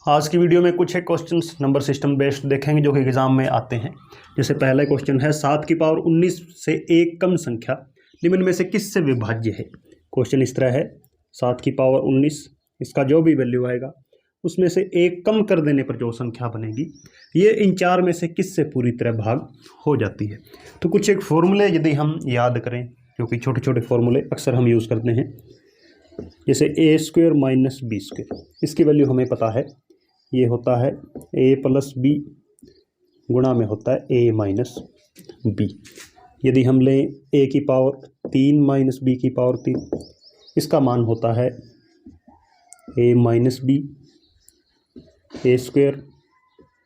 आज की वीडियो में कुछ एक क्वेश्चंस नंबर सिस्टम बेस्ड देखेंगे जो कि एग्जाम में आते हैं। जैसे पहला क्वेश्चन है 7 की पावर 19 से एक कम संख्या निम्न में से किससे विभाज्य है। क्वेश्चन इस तरह है 7 की पावर 19 इसका जो भी वैल्यू आएगा उसमें से एक कम कर देने पर जो संख्या बनेगी ये इन चार में से किससे पूरी तरह भाग हो जाती है। तो कुछ एक फॉर्मूले यदि हम याद करें, क्योंकि छोटे छोटे फॉर्मूले अक्सर हम यूज़ करते हैं, जैसे ए स्क्वायर माइनस बी स्क्वायर, इसकी वैल्यू हमें पता है, ये होता है ए प्लस बी गुणा में होता है ए माइनस बी। यदि हम लें ए की पावर 3 माइनस बी की पावर 3, इसका मान होता है A minus B A square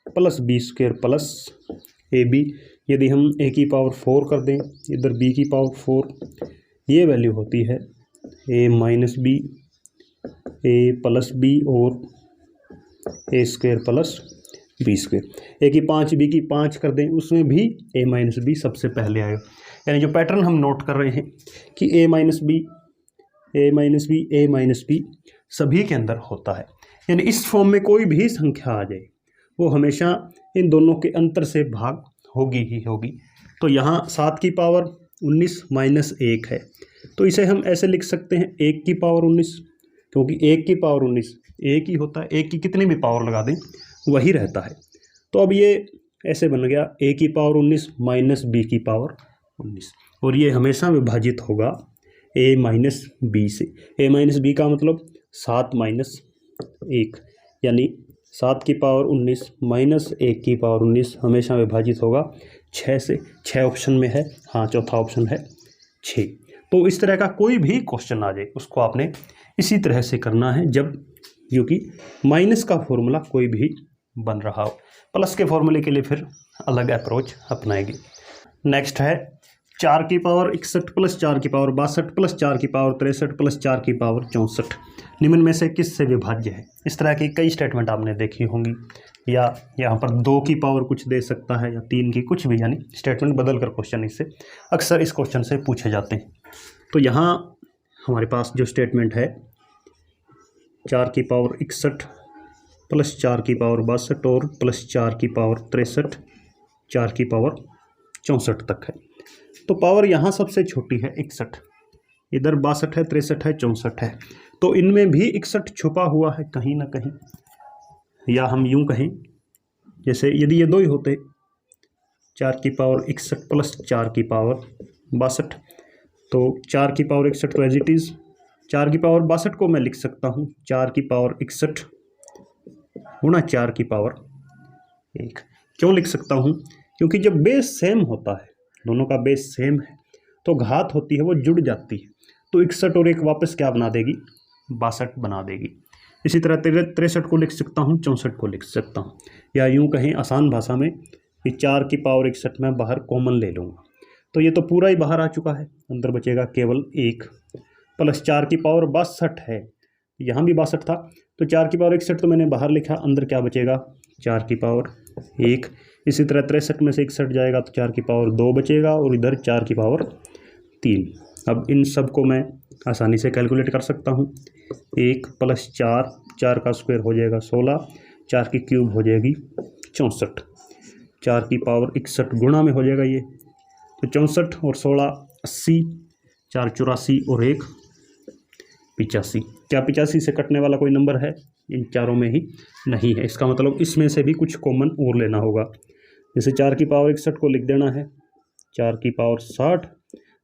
plus B square plus A B. यदि हम ए की पावर 4 कर दें, इधर बी की पावर 4, ये वैल्यू होती है A minus B A plus B और ए स्क्वायर प्लस बी स्क्वायर। ए की 5 बी की 5 कर दें, उसमें भी ए माइनस बी सबसे पहले आएगा। यानी जो पैटर्न हम नोट कर रहे हैं कि ए माइनस बी ए माइनस बी ए माइनस बी सभी के अंदर होता है। यानी इस फॉर्म में कोई भी संख्या आ जाए वो हमेशा इन दोनों के अंतर से भाग होगी ही होगी। तो यहाँ 7 की पावर 19 माइनस 1 है, तो इसे हम ऐसे लिख सकते हैं 1 की पावर 19, क्योंकि 1 की पावर 19 एक ही होता है, एक की कितनी भी पावर लगा दें वही रहता है। तो अब ये ऐसे बन गया ए की पावर 19 माइनस बी की पावर 19, और ये हमेशा विभाजित होगा ए माइनस बी से। ए माइनस बी का मतलब 7 माइनस 1, यानी 7 की पावर 19 माइनस 1 की पावर 19 हमेशा विभाजित होगा 6 से। 6 ऑप्शन में है, हाँ चौथा ऑप्शन है 6। तो इस तरह का कोई भी क्वेश्चन आ जाए उसको आपने इसी तरह से करना है, जब क्योंकि माइनस का फॉर्मूला कोई भी बन रहा हो। प्लस के फॉर्मूले के लिए फिर अलग अप्रोच अपनाएंगे। नेक्स्ट है 4 की पावर 61 प्लस 4 की पावर 62 प्लस 4 की पावर 63 प्लस 4 की पावर 64 निम्न में से किससे विभाज्य है। इस तरह की कई स्टेटमेंट आपने देखी होंगी, या यहाँ पर 2 की पावर कुछ दे सकता है या 3 की, कुछ भी, यानी स्टेटमेंट बदल कर क्वेश्चन इससे अक्सर इस क्वेश्चन से पूछे जाते हैं। तो यहाँ हमारे पास जो स्टेटमेंट है 4 की पावर 61 प्लस 4 की पावर 62 और प्लस 4 की पावर 63 4 की पावर 64 तक है। तो पावर यहाँ सबसे छोटी है 61, इधर 62 है 63 है 64 है, तो इनमें भी 61 छुपा हुआ है कहीं ना कहीं। या हम यूं कहें, जैसे यदि ये दो ही होते 4 की पावर 61 प्लस 4 की पावर 62, तो 4 की पावर 61 तो एज इट इज़ 4 की पावर 62 को मैं लिख सकता हूँ 4 की पावर 61 गुणा 4 की पावर 1। क्यों लिख सकता हूँ? क्योंकि जब बेस सेम होता है, दोनों का बेस सेम है, तो घात होती है वो जुड़ जाती है, तो 61 और 1 वापस क्या बना देगी, 62 बना देगी। इसी तरह 63 को लिख सकता हूँ, 64 को लिख सकता हूँ। या यूँ कहें आसान भाषा में कि 4 की पावर 61 में बाहर कॉमन ले लूँगा, तो ये तो पूरा ही बाहर आ चुका है, अंदर बचेगा केवल 1। प्लस 4 की पावर 62 है, यहाँ भी 62 था, तो 4 की पावर 61 तो मैंने बाहर लिखा, अंदर क्या बचेगा 4 की पावर 1। इसी तरह 63 में से 61 जाएगा तो 4 की पावर 2 बचेगा, और इधर 4 की पावर 3। अब इन सब को मैं आसानी से कैलकुलेट कर सकता हूँ। 1 प्लस 4, 4 का स्क्वायर हो जाएगा 16, 4 की क्यूब हो जाएगी 64, 4 की पावर 61 गुणा में हो जाएगा ये, तो 64 और 16 80, 4 84 और 1 85। क्या 85 से कटने वाला कोई नंबर है? इन चारों में ही नहीं है। इसका मतलब इसमें से भी कुछ कॉमन और लेना होगा। जैसे 4 की पावर 61 को लिख देना है 4 की पावर 60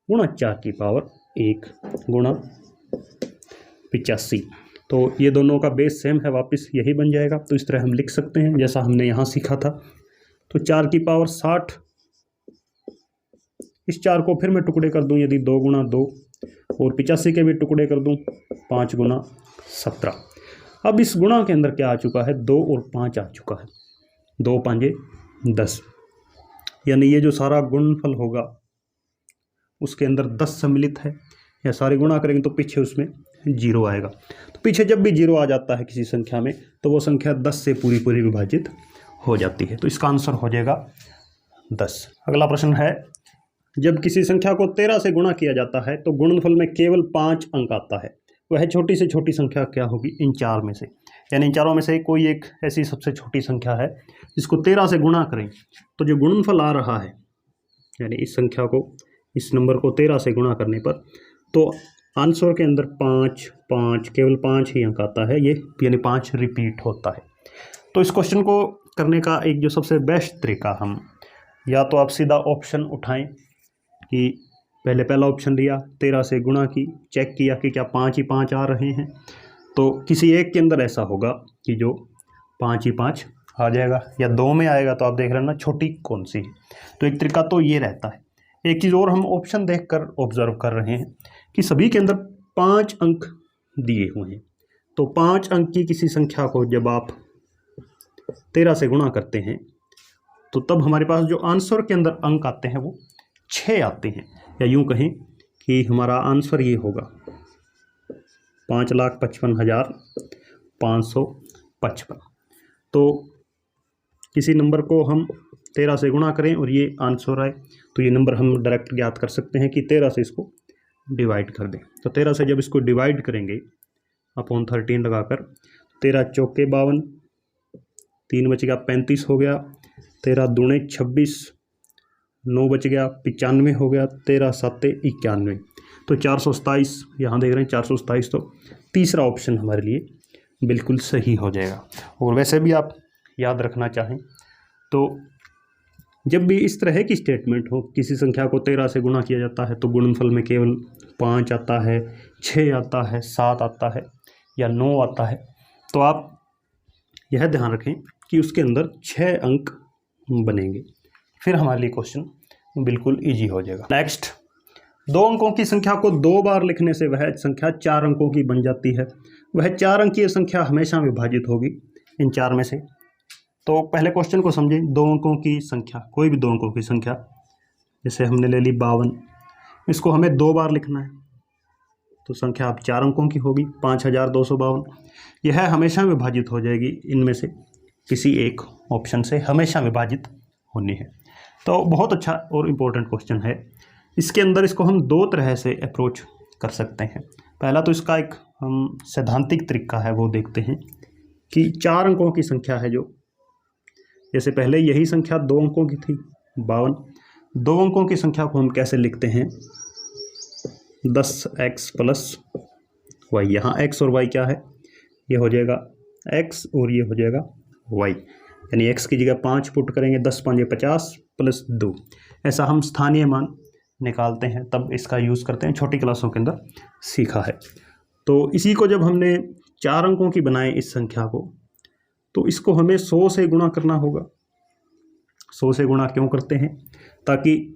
गुणा 4 की पावर 1 गुणा 85। तो ये दोनों का बेस सेम है, वापस यही बन जाएगा। तो इस तरह हम लिख सकते हैं जैसा हमने यहाँ सीखा था। तो 4 की पावर 60, इस 4 को फिर मैं टुकड़े कर दूं, यदि 2 गुणा 2, और 85 के भी टुकड़े कर दूं 5 गुणा 17। अब इस गुणा के अंदर क्या आ चुका है, 2 और 5 आ चुका है, 2 5 10, यानी ये जो सारा गुणनफल होगा उसके अंदर 10 सम्मिलित है। या सारे गुणा करेंगे तो पीछे उसमें 0 आएगा। तो पीछे जब भी 0 आ जाता है किसी संख्या में तो वो संख्या 10 से पूरी पूरी विभाजित हो जाती है। तो इसका आंसर हो जाएगा 10। अगला प्रश्न है जब किसी संख्या को 13 से गुणा किया जाता है तो गुणनफल में केवल 5 अंक आता है, वह छोटी से छोटी संख्या क्या होगी इन चार में से। यानी इन चारों में से कोई एक ऐसी सबसे छोटी संख्या है जिसको 13 से गुणा करें तो जो गुणनफल आ रहा है, यानी इस संख्या को, इस नंबर को 13 से गुणा करने पर तो आंसर के अंदर 5 5 केवल 5 ही अंक आता है, ये यानी 5 रिपीट होता है। तो इस क्वेश्चन को करने का एक जो सबसे बेस्ट तरीका, हम या तो आप सीधा ऑप्शन उठाएं कि पहले पहला ऑप्शन लिया, 13 से गुणा की, चेक किया कि क्या 5 ही 5 आ रहे हैं, तो किसी एक के अंदर ऐसा होगा कि जो 5 ही 5 आ जाएगा, या 2 में आएगा तो आप देख रहे हैं ना छोटी कौन सी है। तो एक तरीका तो ये रहता है। एक चीज़ और हम ऑप्शन देखकर ऑब्जर्व कर रहे हैं कि सभी के अंदर 5 अंक दिए हुए हैं, तो 5 अंक की किसी संख्या को जब आप 13 से गुणा करते हैं तो तब हमारे पास जो आंसर के अंदर अंक आते हैं वो 6 आते हैं, या यूं कहें कि हमारा आंसर ये होगा 5,55,555। तो किसी नंबर को हम 13 से गुणा करें और ये आंसर आए तो ये नंबर हम डायरेक्ट ज्ञात कर सकते हैं कि 13 से इसको डिवाइड कर दें। तो 13 से जब इसको डिवाइड करेंगे अपॉन 13 लगाकर, 13 चौके 52, 3 बच गया 35 हो गया, 13 दूणे 26, 9 बच गया 95 हो गया, 13 सत्ते 91, तो 427 यहाँ देख रहे हैं 427। तो तीसरा ऑप्शन हमारे लिए बिल्कुल सही हो जाएगा। और वैसे भी आप याद रखना चाहें तो जब भी इस तरह की स्टेटमेंट हो, किसी संख्या को 13 से गुणा किया जाता है तो गुणनफल में केवल 5 आता है, 6 आता है, 7 आता है या 9 आता है, तो आप यह ध्यान रखें कि उसके अंदर 6 अंक बनेंगे, फिर हमारे लिए क्वेश्चन बिल्कुल ईजी हो जाएगा। नेक्स्ट, 2 अंकों की संख्या को 2 बार लिखने से वह संख्या 4 अंकों की बन जाती है। वह 4 अंकीय संख्या हमेशा विभाजित होगी इन 4 में से। तो पहले क्वेश्चन को समझें। 2 अंकों की संख्या, कोई भी 2 अंकों की संख्या, जैसे हमने ले ली 52, इसको हमें 2 बार लिखना है तो संख्या अब 4 अंकों की होगी 5252। यह हमेशा विभाजित हो जाएगी, इनमें से किसी एक ऑप्शन से हमेशा विभाजित होनी है। तो बहुत अच्छा और इम्पोर्टेंट क्वेश्चन है। इसके अंदर इसको हम 2 तरह से अप्रोच कर सकते हैं। पहला तो इसका एक हम सैद्धांतिक तरीका है वो देखते हैं कि 4 अंकों की संख्या है जो, जैसे पहले यही संख्या 2 अंकों की थी 52, 2 अंकों की संख्या को हम कैसे लिखते हैं 10x + y। यहाँ x और y क्या है, ये हो जाएगा x और ये हो जाएगा y, यानी x की जगह 5 पुट करेंगे, 10 5 50 + 2। ऐसा हम स्थानीय मान निकालते हैं, तब इसका यूज़ करते हैं, छोटी क्लासों के अंदर सीखा है। तो इसी को जब हमने 4 अंकों की बनाए इस संख्या को, तो इसको हमें 100 से गुणा करना होगा। 100 से गुणा क्यों करते हैं, ताकि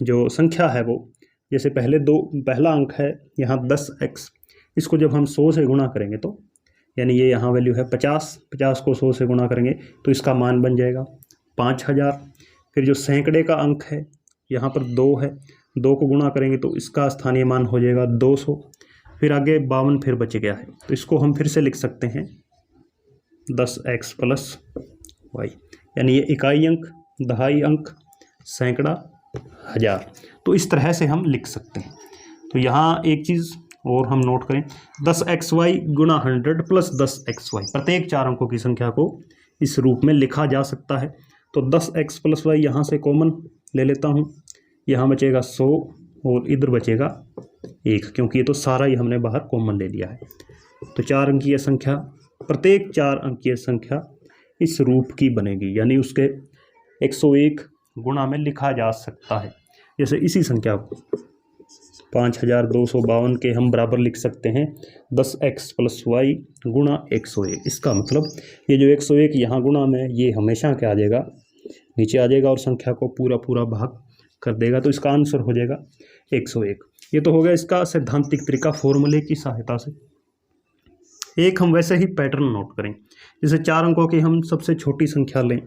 जो संख्या है वो, जैसे पहला अंक है यहाँ 10x, इसको जब हम 100 से गुणा करेंगे तो, यानी ये यहाँ वैल्यू है 50, 50 को 100 से गुणा करेंगे तो इसका मान बन जाएगा 5000। फिर जो सैकड़े का अंक है यहाँ पर 2 है, 2 को गुणा करेंगे तो इसका स्थानीय मान हो जाएगा 200। फिर आगे 52 फिर बच गया है, तो इसको हम फिर से लिख सकते हैं 10x + y, यानी ये इकाई अंक, दहाई अंक, सैकड़ा, हज़ार। तो इस तरह से हम लिख सकते हैं। तो यहाँ एक चीज़ और हम नोट करें, 10xy गुणा 100 + 10xy, प्रत्येक 4 अंकों की संख्या को इस रूप में लिखा जा सकता है। तो 10x + y यहाँ से कॉमन ले लेता हूँ, यहाँ बचेगा 100 और इधर बचेगा 1, क्योंकि ये तो सारा ही हमने बाहर कॉमन ले लिया है। तो 4 अंकीय संख्या, प्रत्येक 4 अंकीय संख्या इस रूप की बनेगी, यानी उसके 101 गुणा में लिखा जा सकता है। जैसे इसी संख्या को 5252 के हम बराबर लिख सकते हैं 10x + y गुणा 101। इसका मतलब ये जो 101 यहाँ गुणा में, ये हमेशा क्या आ जाएगा, नीचे आ जाएगा और संख्या को पूरा भाग कर देगा, तो इसका आंसर हो जाएगा 101। ये तो हो गया इसका सैद्धांतिक तरीका फॉर्मूले की सहायता से। एक हम वैसे ही पैटर्न नोट करें, जैसे 4 अंकों की हम सबसे छोटी संख्या लें,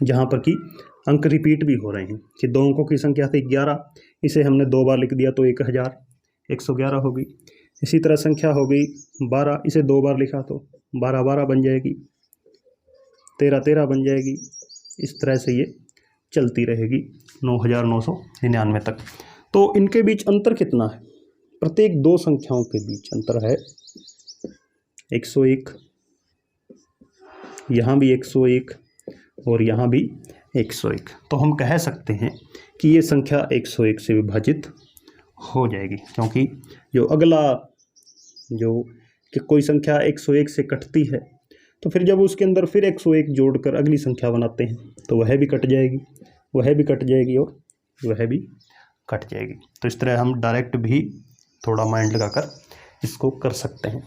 जहाँ पर कि अंक रिपीट भी हो रहे हैं, कि 2 अंकों की संख्या थी 11, इसे हमने 2 बार लिख दिया तो 111 होगी। इसी तरह संख्या हो गई 12, इसे 2 बार लिखा तो 12 बन जाएगी, 13 बन जाएगी। इस तरह से ये चलती रहेगी 9999 तक। तो इनके बीच अंतर कितना है, प्रत्येक 2 संख्याओं के बीच अंतर है 101, यहाँ भी 101 और यहाँ भी 101। तो हम कह सकते हैं कि ये संख्या 101 से विभाजित हो जाएगी, क्योंकि जो अगला जो कि कोई संख्या 101 से कटती है तो फिर जब उसके अंदर फिर 101 जोड़कर अगली संख्या बनाते हैं तो वह भी कट जाएगी, वह भी कट जाएगी और वह भी कट जाएगी। तो इस तरह हम डायरेक्ट भी थोड़ा माइंड लगाकर इसको कर सकते हैं।